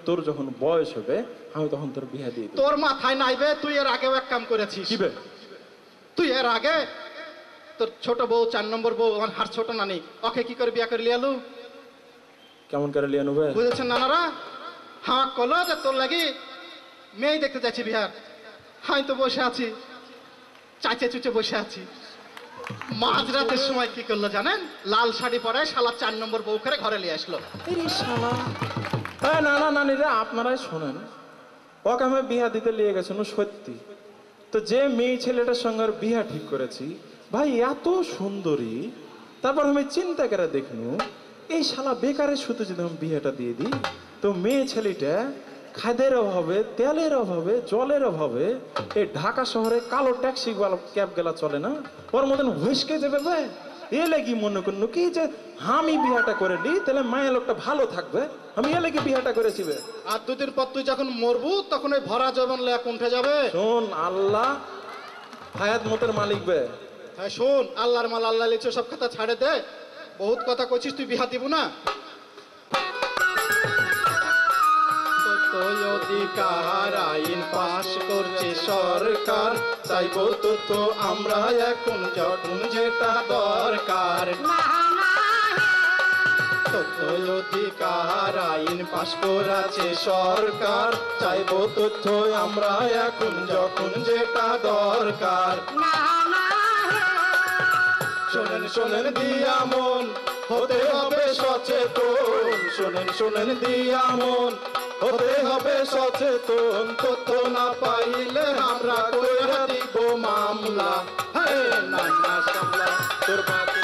তোর যখন বয়স হবে আমি তখন তোর বিয়ে দিয়ে দেব। তোর মাথায় নাইবে, তুই এর আগেও এক কাম করেছিস। কি বে? তুই এর আগে তোর ছোট বউ, 4 নম্বর বউ, আমার হার ছোট নানি, ওকে কি করে বিয়া করে লিয়ালু? কেমন করে লিয়ে নেবে? বুঝেছেন নানারা? হ্যাঁ কলো যে তোর লাগি মেয়ে দেখতে যাচ্ছি বিহার। আমি তো বসে আছি, চাচে চুচে বসে আছি। মাঝরাতের সময় কি করলো জানেন? লাল শাড়ি পরে শালা 4 নম্বর বউ করে ঘরে নিয়ে আসলো। নানা নানিরা আপনারাই শোনেন, ওকে আমি বিয়া দিতে লিয়ে গেছেন সত্যি। তো যে মেয়ে ছেলেটার সঙ্গে বিয়া ঠিক করেছি ভাই এত সুন্দরী, তারপর আমি চিন্তা করে দেখনু এই শালা বেকারের সাথে যদি আমি বিয়েটা দিয়ে দিই তো মেয়ে ছেলেটা খাদের অভাবে, তেলের অভাবে, জলের অভাবে এই ঢাকা শহরে কালো ট্যাক্সি ক্যাব গেলা চলে না, ওর মতন হুইসকে যাবে ভাই। এ লাগি মনে করুন কি যে আমি বিয়াটা করে নিই তাহলে মায়ের লোকটা ভালো থাকবে, আমি এ লাগি বিয়াটা করেছি। আর 2 দিন পর তুই যখন মরবু তখন ওই ভরা জবন লয়া কোনঠে যাবে? শোন, আল্লাহ হায়াত মতের মালিক বে। হ্যাঁ শোন, আল্লাহর মাল আল্লাহ লিখছে, সব কথা ছাড়ে দে। বহুত কথা কইছিস, তুই বিহা দিব না? অধিকার আইন পাশ করছে সরকার, চাইবো তো আমরা এখন যখন যেটা দরকার। অধিকার আইন পাশ করেছে সরকার, চাইবো তথ্য আমরা এখন যখন যেটা দরকার। শোনেন শোনেন দিয়া মন, হতে হবে সচেতন। শোনেন শোনেন দিয়া মন, হতে হবে সচেতন। তথ্য না পাইলে আমরা কইরা দিব মামলা। হে নানা সামলা তোর বাকি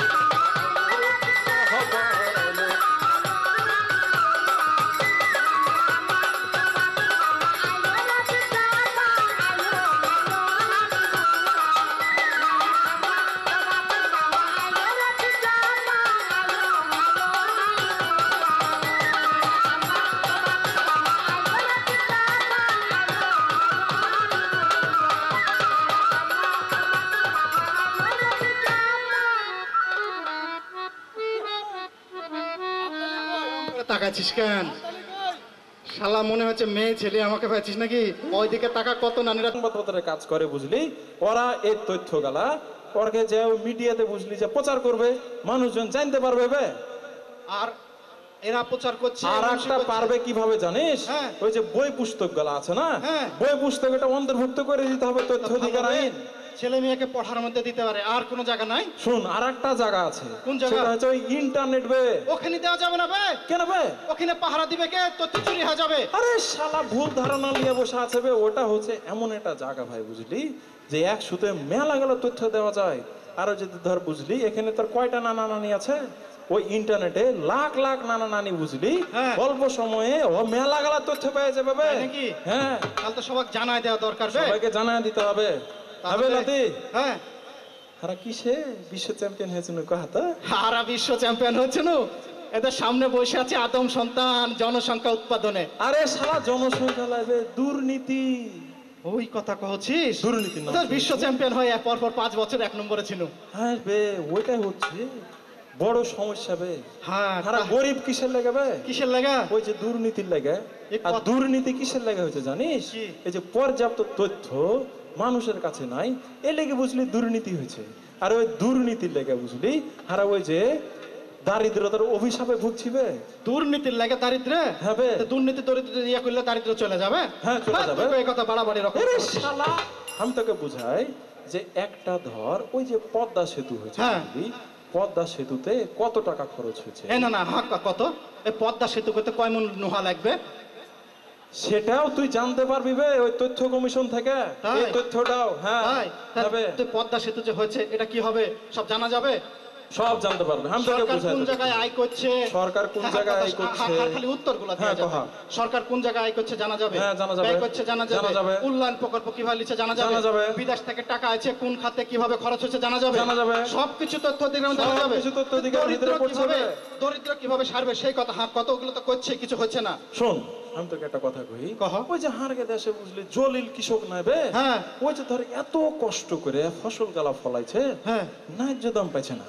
তাকাচ্ছিস কেন? শালা মনে হচ্ছে মেয়ে ছেলে আমাকে পাচ্ছিস নাকি? ওইদিকে টাকা কত নানিরা সংবাদপত্রের কাজ করে বুঝলি, ওরা এই তথ্য গালা ওরকে যে মিডিয়াতে বুঝলি যে প্রচার করবে, মানুষজন জানতে পারবে বে। আর এরা প্রচার করছে। আর একটা পারবে কিভাবে জানিস? হ্যাঁ। ওই যে বই পুস্তক গুলা আছে না, হ্যাঁ। বই পুস্তক এটা অন্তর্ভুক্ত করে দিতে হবে তথ্য অধিকার আইন। ছেলে মেয়েকে পড়ার মধ্যে দিতে পারে। আর কোনো জায়গা নাই? শুন, আর একটা জায়গা আছে। কোন জায়গা? সেটা হচ্ছে ওই ইন্টারনেট বে। ওখানে দেওয়া যাবে না বে। কেন বে? ওখানে পাহারা দিবে কে? তথ্য চুরি হয়ে যাবে। আরে শালা ভুল ধারণা নিয়ে বসে আছে বে। ওটা হচ্ছে এমন একটা জায়গা ভাই বুঝলি যে এক সুতে মেলা গেল তথ্য দেওয়া যায়। আরো যদি ধর বুঝলি এখানে তোর কয়টা নানা নানি আছে, ওই ইন্টারনেটে লাখ লাখ নানা নানি বুঝলি অল্প সময়ে ও মেলা গেলা তথ্য পেয়ে যাবে বে। নাকি? হ্যাঁ, কাল তো সবাই জানাই দেওয়া দরকার বে। সবাইকে জানাই দিতে হবে। হবে নাতি? হ্যাঁ। তারা কিসে বিশ্ব চ্যাম্পিয়ন হয়েছে কথা? হারা বিশ্ব চ্যাম্পিয়ন হচ্ছে না, এদের সামনে বসে আছে আদম সন্তান জনসংখ্যা উৎপাদনে। আরে শালা জনসংখ্যা লাগবে দুর্নীতি। ওই কথা কহছিস? দুর্নীতি না, বিশ্ব চ্যাম্পিয়ন হয়ে পর পর 5 বছর 1 নম্বরে ছিল। হ্যাঁ বে, ওইটাই হচ্ছে বড় সমস্যা বে। হ্যাঁ, তারা গরিব কিসের লাগে বে? কিসের লাগা? ওই যে দুর্নীতির লাগে। আর দুর্নীতি কিসের লাগে হয়েছে জানিস? এই যে পর্যাপ্ত তথ্য মানুষের কাছে নাই, এ লেগে বুঝলি দুর্নীতি হয়েছে। আর ওই দুর্নীতির লেগে বুঝলি হারা ওই যে দারিদ্রতার অভিশাপে ভুগছিবে। দুর্নীতির লাগে দারিদ্র? হ্যাঁ বে। দুর্নীতি দরিদ্র ইয়া করলে দারিদ্র চলে যাবে? হ্যাঁ চলে যাবে। এই কথা বাড়াবাড়ি রকম। আরে শালা আমি তোকে বুঝাই যে একটা ধর ওই যে পদ্মা সেতু হয়েছে, পদ্মা সেতুতে কত টাকা খরচ হয়েছে? না না, হাক কত? এই পদ্মা সেতু করতে কয় মন লোহা লাগবে? সেটাও তুই জানতে পারবি বে ওই তথ্য কমিশন থেকে। এই তথ্যটাও হ্যাঁ যাবে। তুই পদ্মা সেতু যে হয়েছে এটা কি হবে সব জানা যাবে? সব জানতে পারবে। আমি তোকে বুঝাই কোন জায়গায় আয় করছে, সরকার কোন জায়গায় আয় করছে, খালি উত্তরগুলো দেয়া যাবে। সরকার কোন জায়গায় আয় করছে জানা যাবে, হ্যাঁ জানা যাবে, ব্যয় করছে জানা যাবে, উন্নয়ন প্রকল্প কিভাবে লিখছে জানা যাবে, বিদেশ থেকে টাকা আছে কোন খাতে কিভাবে খরচ হচ্ছে জানা যাবে। সবকিছু তথ্য দিলে জানা যাবে। কিছু তথ্য দিকে ভিতরে পড়ছে। দরিদ্র কিভাবে সারবে সেই কথা। হ্যাঁ কতগুলো তো করছে, কিছু হচ্ছে না। শোন, আমি তোকে একটা কথা কই। ওই যে হারগে দেশে বুঝলি জলিল কৃষক নাই বে, হ্যাঁ ওই যে ধর এত কষ্ট করে ফসল গালা ফলাইছে, হ্যাঁ ন্যায্য দাম পাইছে না।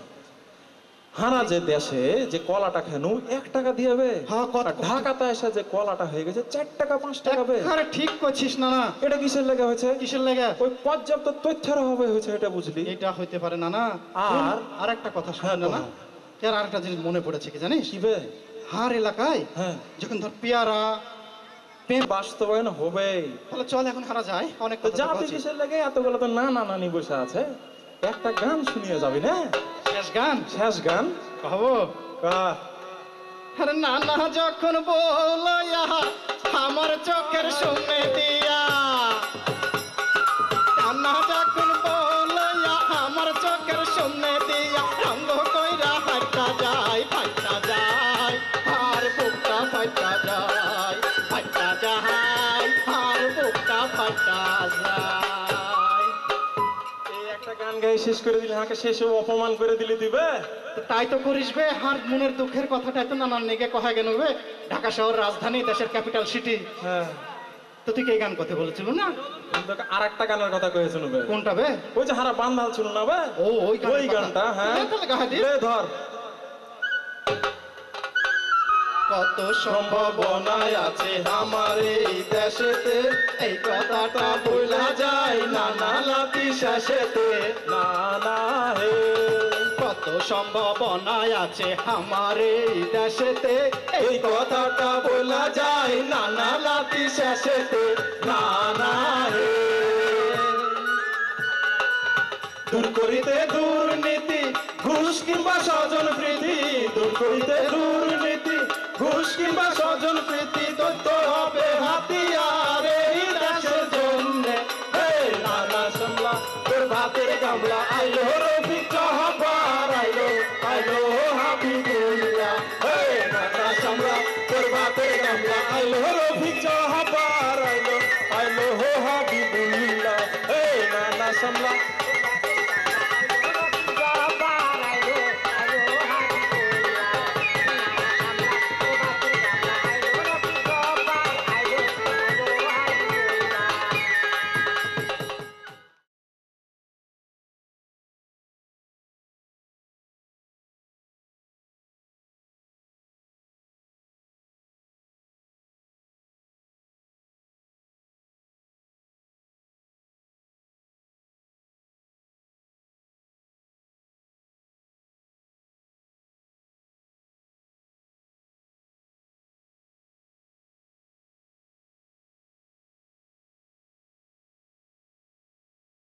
হারা যে দেশে যে কলাটা খেনু 1 টাকা দিয়েবে, হ্যাঁ, কত- আর ঢাকাতে এসে যে কলাটা হয়ে গেছে 4 টাকা 5 টাকা বে। আরে ঠিক করছিস না না। এটা কিসের লেগে হয়েছে? কিসের লেগে? ওই পর্যাপ্ত তথ্যের অভাবে হয়েছে, এটা বুঝলি? এটা হইতে পারে না না। আর- আর একটা কথা হ্যাঁ, শুন না, বলো। এর আরেকটা জিনিস মনে পড়েছে কি জানিস? কি বে? হার এলাকায় হ্যাঁ, যখন ধর পেয়ারা, বাস্তবায়ন হবেই। তাহলে চল এখন হারা যায়, অনেক তো কথা যাতে বলছি। কিসের লেগে এতগুলো তো না নানি বসে আছে, একটা গান শুনিয়ে যাবি না? শেষ গান শেষ গান কহবো। আহ, আরে না না যখন বলো ইহা আমার চোখের সামনে দিয়া, কান্না যখন বলো ইহা আমার চোখের সামনে দিয়া, রঙ্গ কইরা ফাইটা যায়, ফাইটা যায়, আর বুকটা ফাইটা যায়, ফাইটা যায়, আর বুকটা ফাইটা যায়। এই একটা গান গাই শেষ করে দিলি, আমাকে শেষে অপমান করে দিলি দিবে। তাই তো করিস বে, হার মনের দুঃখের কথাটা এত নানান নেগে কহা গেল বে। ঢাকা শহর রাজধানী, দেশের ক্যাপিটাল সিটি। হ্যাঁ, তো তুই কি এই গান কথা বলেছিল না? আর একটা গানের কথা কয়েছিল বে, কোনটা বে? ওই যে হারা বান্ধাল ছিল না বে, ও ওই ওই গানটা। হ্যাঁ, তাহলে গাহা দি। লে ধর। কত সম্ভাবনায় আছে আমার এই দেশেতে, এই কথাটা ভুলা যায় না নালাতি শেষেতে। না না হে, কত সম্ভাবনায় আছে আমার এই দেশেতে, এই কথাটা বলা যায় না নালাতি শেষেতে। না না রে, দূর করিতে দুর্নীতি, ঘুষ কিংবা স্বজন প্রীতি, দূর করিতে দুর্নীতি, ঘুষ কিংবা স্বজন প্রীতি, তথ্য হবে হাতিয়ার এই দেশের জন্যে। এই নানা সামলা তোর ভাতের গামলা, আইলো রফিক জহবার, আইলো আইলো হাবিবুল্লাহ। এই নানা সামলা তোর ভাতের গামলা, আইলো রফিক জহবার, আইলো আইলো হাবিবুল্লাহ। এই নানা সামলা